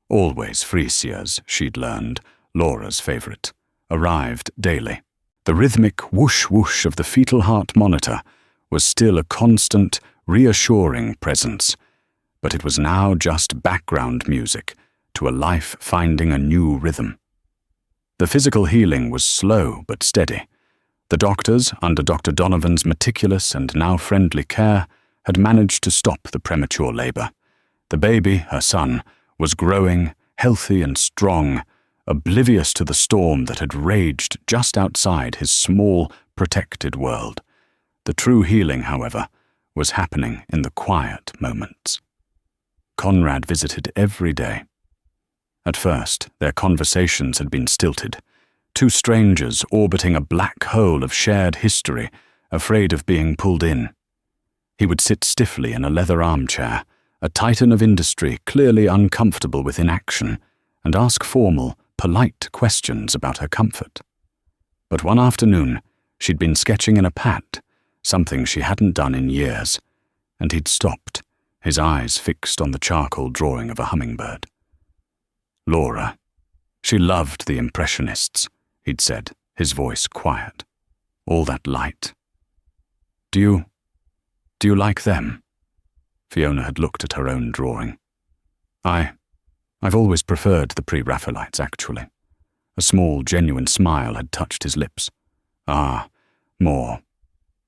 always freesias, she'd learned, Laura's favourite, arrived daily. The rhythmic whoosh-whoosh of the fetal heart monitor was still a constant, reassuring presence, but it was now just background music to a life finding a new rhythm. The physical healing was slow but steady. The doctors, under Dr. Donovan's meticulous and now friendly care, had managed to stop the premature labour. The baby, her son, was growing, healthy and strong, oblivious to the storm that had raged just outside his small, protected world. The true healing, however, was happening in the quiet moments. Conrad visited every day. At first, their conversations had been stilted, two strangers orbiting a black hole of shared history afraid of being pulled in. He would sit stiffly in a leather armchair, a titan of industry clearly uncomfortable with inaction, and ask formal, polite questions about her comfort. But one afternoon, she'd been sketching in a pad, something she hadn't done in years, and he'd stopped, his eyes fixed on the charcoal drawing of a hummingbird. Laura. She loved the Impressionists, he'd said, his voice quiet. All that light. Do you like them? Fiona had looked at her own drawing. I've always preferred the Pre-Raphaelites, actually. A small, genuine smile had touched his lips. Ah, more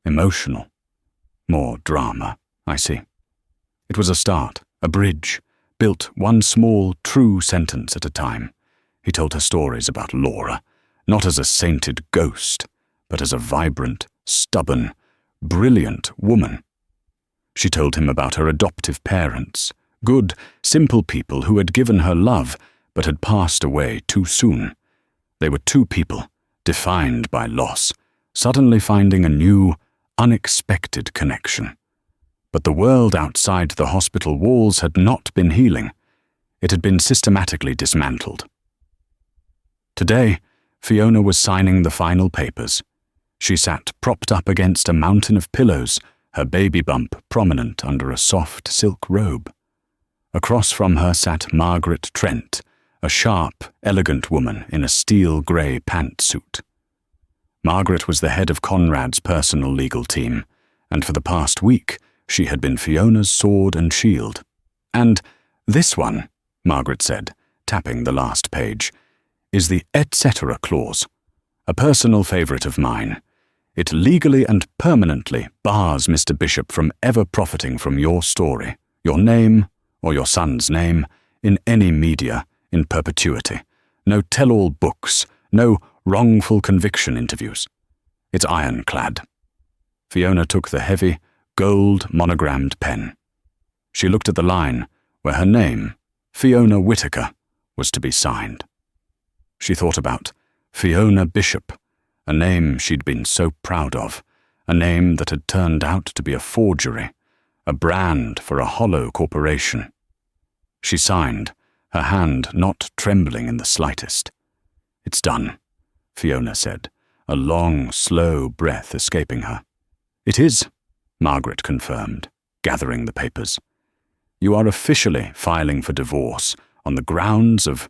emotional, more drama, I see. It was a start, a bridge, built one small, true sentence at a time. He told her stories about Laura, not as a sainted ghost, but as a vibrant, stubborn, brilliant woman. She told him about her adoptive parents, good, simple people who had given her love but had passed away too soon. They were two people, defined by loss, suddenly finding a new, unexpected connection. But the world outside the hospital walls had not been healing. It had been systematically dismantled. Today, Fiona was signing the final papers. She sat propped up against a mountain of pillows, her baby bump prominent under a soft silk robe. Across from her sat Margaret Trent, a sharp, elegant woman in a steel-grey pantsuit. Margaret was the head of Conrad's personal legal team, and for the past week she had been Fiona's sword and shield. And this one, Margaret said, tapping the last page, is the etc. clause, a personal favourite of mine. It legally and permanently bars Mr. Bishop from ever profiting from your story, your name, or your son's name, in any media, in perpetuity. No tell-all books, no wrongful conviction interviews. It's ironclad. Fiona took the heavy, gold monogrammed pen. She looked at the line where her name, Fiona Whitaker, was to be signed. She thought about Fiona Bishop, a name she'd been so proud of, a name that had turned out to be a forgery, a brand for a hollow corporation. She signed, her hand not trembling in the slightest. It's done, Fiona said, a long, slow breath escaping her. It is, Margaret confirmed, gathering the papers. You are officially filing for divorce on the grounds of,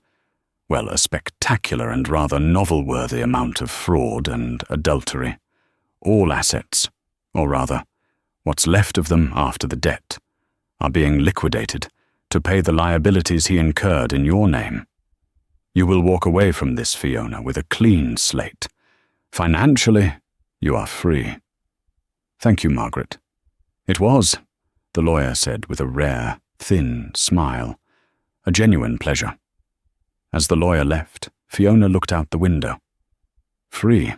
well, a spectacular and rather novel-worthy amount of fraud and adultery. All assets, or rather, what's left of them after the debt, are being liquidated to pay the liabilities he incurred in your name. You will walk away from this, Fiona, with a clean slate. Financially, you are free. Thank you, Margaret. It was, the lawyer said with a rare, thin smile, a genuine pleasure. As the lawyer left, Fiona looked out the window. Free.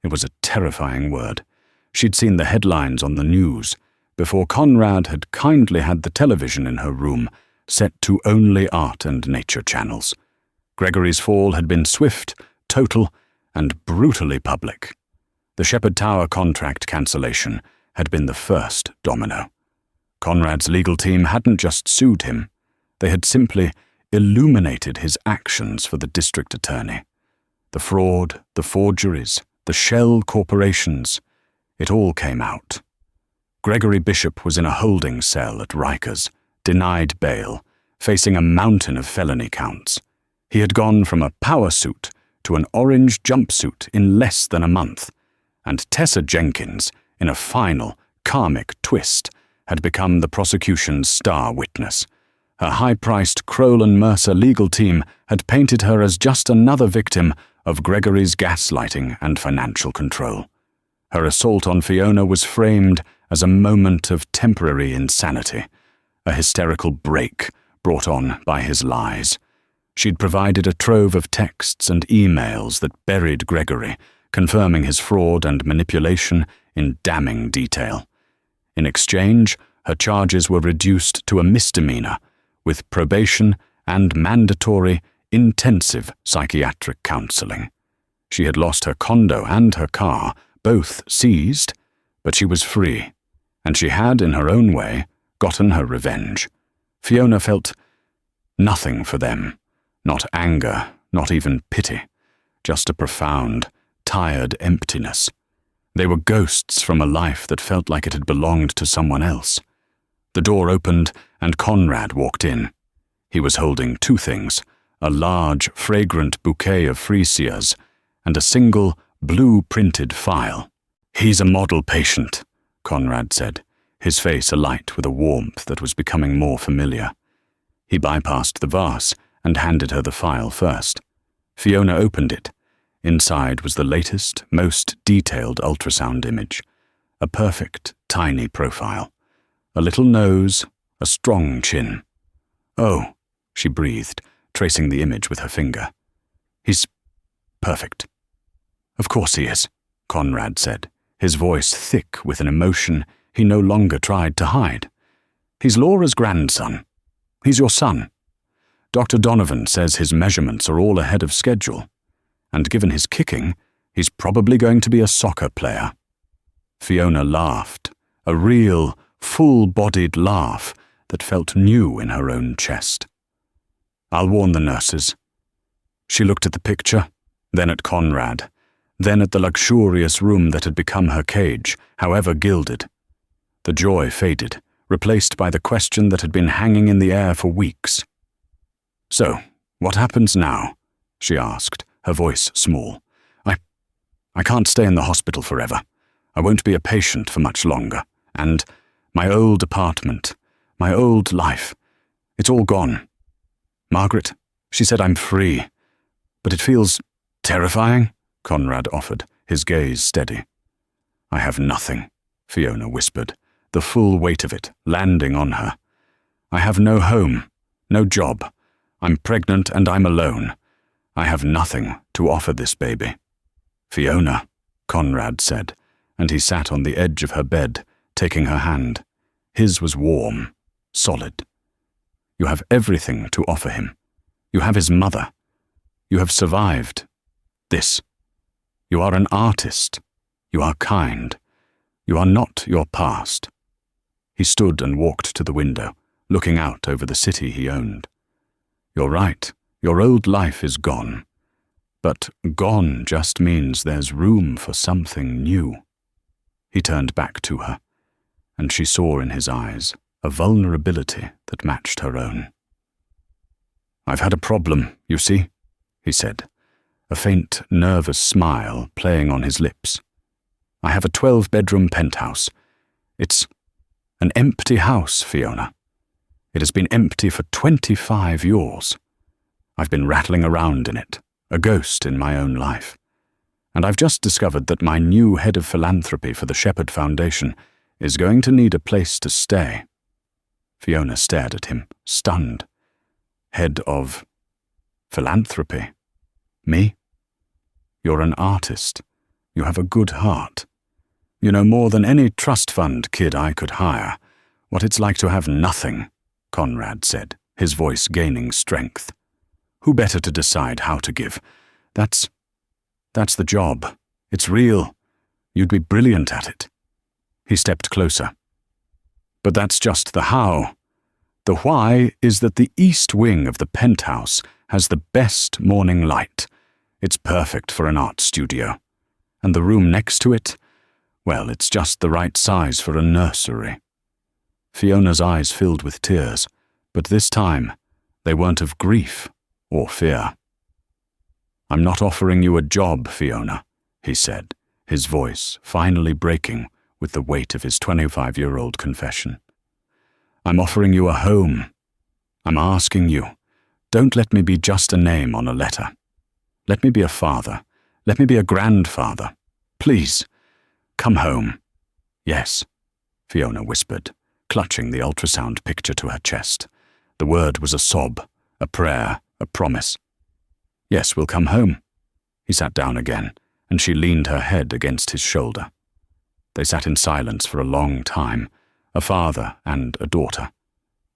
It was a terrifying word. She'd seen the headlines on the news before Conrad had kindly had the television in her room set to only art and nature channels. Gregory's fall had been swift, total, and brutally public. The Shepherd Tower contract cancellation had been the first domino. Conrad's legal team hadn't just sued him. They had simply illuminated his actions for the district attorney. The fraud, the forgeries, the shell corporations, it all came out. Gregory Bishop was in a holding cell at Rikers, denied bail, facing a mountain of felony counts. He had gone from a power suit to an orange jumpsuit in less than a month, and Tessa Jenkins, in a final, karmic twist, had become the prosecution's star witness. Her high-priced Crowell and Mercer legal team had painted her as just another victim of Gregory's gaslighting and financial control. Her assault on Fiona was framed as a moment of temporary insanity, a hysterical break brought on by his lies. She'd provided a trove of texts and emails that buried Gregory, confirming his fraud and manipulation in damning detail. In exchange, her charges were reduced to a misdemeanor, with probation and mandatory, intensive psychiatric counseling. She had lost her condo and her car, both seized, But she was free, and she had, in her own way, gotten her revenge. Fiona felt nothing for them, not anger, not even pity, just a profound, tired emptiness. They were ghosts from a life that felt like it had belonged to someone else. The door opened, and Conrad walked in. He was holding two things, a large, fragrant bouquet of freesias and a single, blue-printed file. "He's a model patient," Conrad said, his face alight with a warmth that was becoming more familiar. He bypassed the vase and handed her the file first. Fiona opened it. Inside was the latest, most detailed ultrasound image. A perfect, tiny profile. A little nose, a strong chin. "Oh," she breathed, tracing the image with her finger. "He's perfect." "Of course he is," Conrad said, his voice thick with an emotion he no longer tried to hide. "He's Laura's grandson. He's your son. Dr. Donovan says his measurements are all ahead of schedule, and given his kicking, he's probably going to be a soccer player." Fiona laughed, a real, full-bodied laugh that felt new in her own chest. "I'll warn the nurses." She looked at the picture, then at Conrad, then at the luxurious room that had become her cage, however gilded. The joy faded, replaced by the question that had been hanging in the air for weeks. "So, what happens now?" she asked, her voice small. I can't stay in the hospital forever. I won't be a patient for much longer. And my old apartment, my old life, it's all gone. Margaret, she said I'm free. But it feels terrifying," Conrad offered, his gaze steady. "I have nothing," Fiona whispered, the full weight of it landing on her. "I have no home, no job. I'm pregnant and I'm alone. I have nothing to offer this baby." "Fiona," Conrad said, and he sat on the edge of her bed, taking her hand. His was warm, solid. "You have everything to offer him. You have his mother. You have survived this. You are an artist. You are kind. You are not your past." He stood and walked to the window, looking out over the city he owned. "You're right. Your old life is gone. But gone just means there's room for something new." He turned back to her, and she saw in his eyes a vulnerability that matched her own. "I've had a problem, you see," he said, a faint, nervous smile playing on his lips. "I have a 12-bedroom penthouse. It's an empty house, Fiona. It has been empty for 25 years. I've been rattling around in it, a ghost in my own life. And I've just discovered that my new head of philanthropy for the Shepherd Foundation is going to need a place to stay." Fiona stared at him, stunned. "Head of philanthropy? Me? You're an artist. You have a good heart. You know more than any trust fund kid I could hire what it's like to have nothing," Conrad said, his voice gaining strength. "Who better to decide how to give? That's the job. It's real. You'd be brilliant at it." He stepped closer. "But that's just the how. The why is that the east wing of the penthouse has the best morning light. It's perfect for an art studio. And the room next to it, well, it's just the right size for a nursery." Fiona's eyes filled with tears, but this time they weren't of grief or fear. "I'm not offering you a job, Fiona," he said, his voice finally breaking with the weight of his 25-year-old confession. "I'm offering you a home. I'm asking you, don't let me be just a name on a letter. Let me be a father. Let me be a grandfather. Please, come home." "Yes," Fiona whispered, clutching the ultrasound picture to her chest. The word was a sob, a prayer, a promise. "Yes, we'll come home." He sat down again, and she leaned her head against his shoulder. They sat in silence for a long time, a father and a daughter,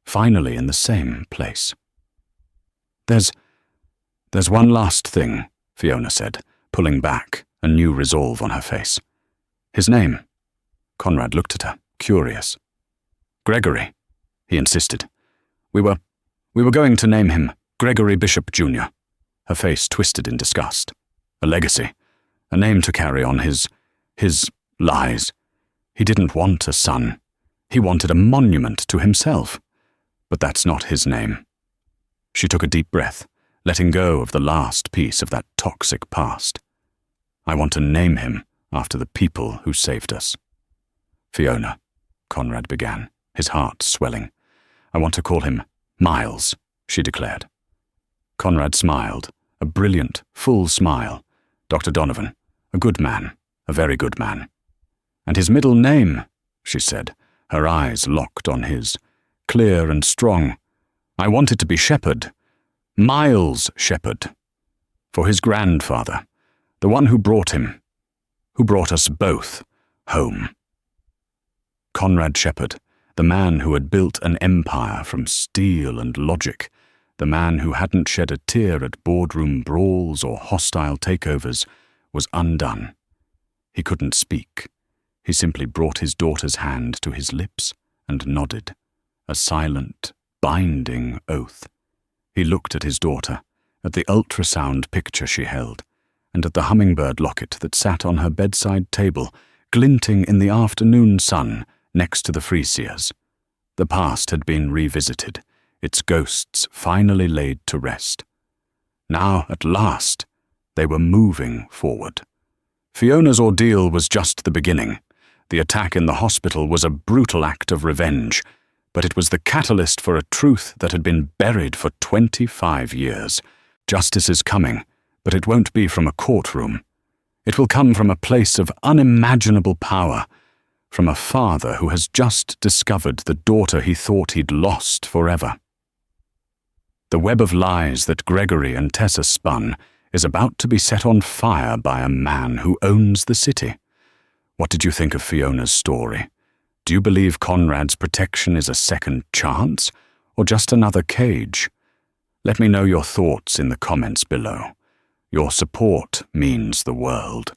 finally in the same place. There's one last thing," Fiona said, pulling back, a new resolve on her face. "His name. Conrad looked at her, curious. Gregory, he insisted. We were going to name him Gregory Bishop Jr. Her face twisted in disgust. A legacy, a name to carry on his lies. He didn't want a son. He wanted a monument to himself. But that's not his name. She took a deep breath, letting go of the last piece of that toxic past. I want to name him after the people who saved us. Fiona, Conrad began, his heart swelling. I want to call him Miles, she declared. Conrad smiled, a brilliant, full smile. Dr. Donovan, a good man, a very good man. And his middle name, she said, her eyes locked on his, clear and strong. I want it to be Shepherd, Miles Shepherd, for his grandfather, the one who brought him, who brought us both home. Conrad Shepherd, the man who had built an empire from steel and logic, the man who hadn't shed a tear at boardroom brawls or hostile takeovers, was undone. He couldn't speak. He simply brought his daughter's hand to his lips and nodded, a silent, binding oath. He looked at his daughter, at the ultrasound picture she held, and at the hummingbird locket that sat on her bedside table, glinting in the afternoon sun next to the freesias. The past had been revisited, its ghosts finally laid to rest. Now, at last, they were moving forward. Fiona's ordeal was just the beginning. The attack in the hospital was a brutal act of revenge, but it was the catalyst for a truth that had been buried for 25 years. Justice is coming, but it won't be from a courtroom. It will come from a place of unimaginable power, from a father who has just discovered the daughter he thought he'd lost forever. The web of lies that Gregory and Tessa spun is about to be set on fire by a man who owns the city. What did you think of Fiona's story? Do you believe Conrad's protection is a second chance, or just another cage? Let me know your thoughts in the comments below. Your support means the world.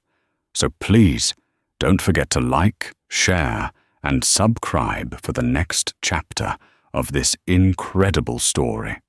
So please, don't forget to like, share, and subscribe for the next chapter of this incredible story.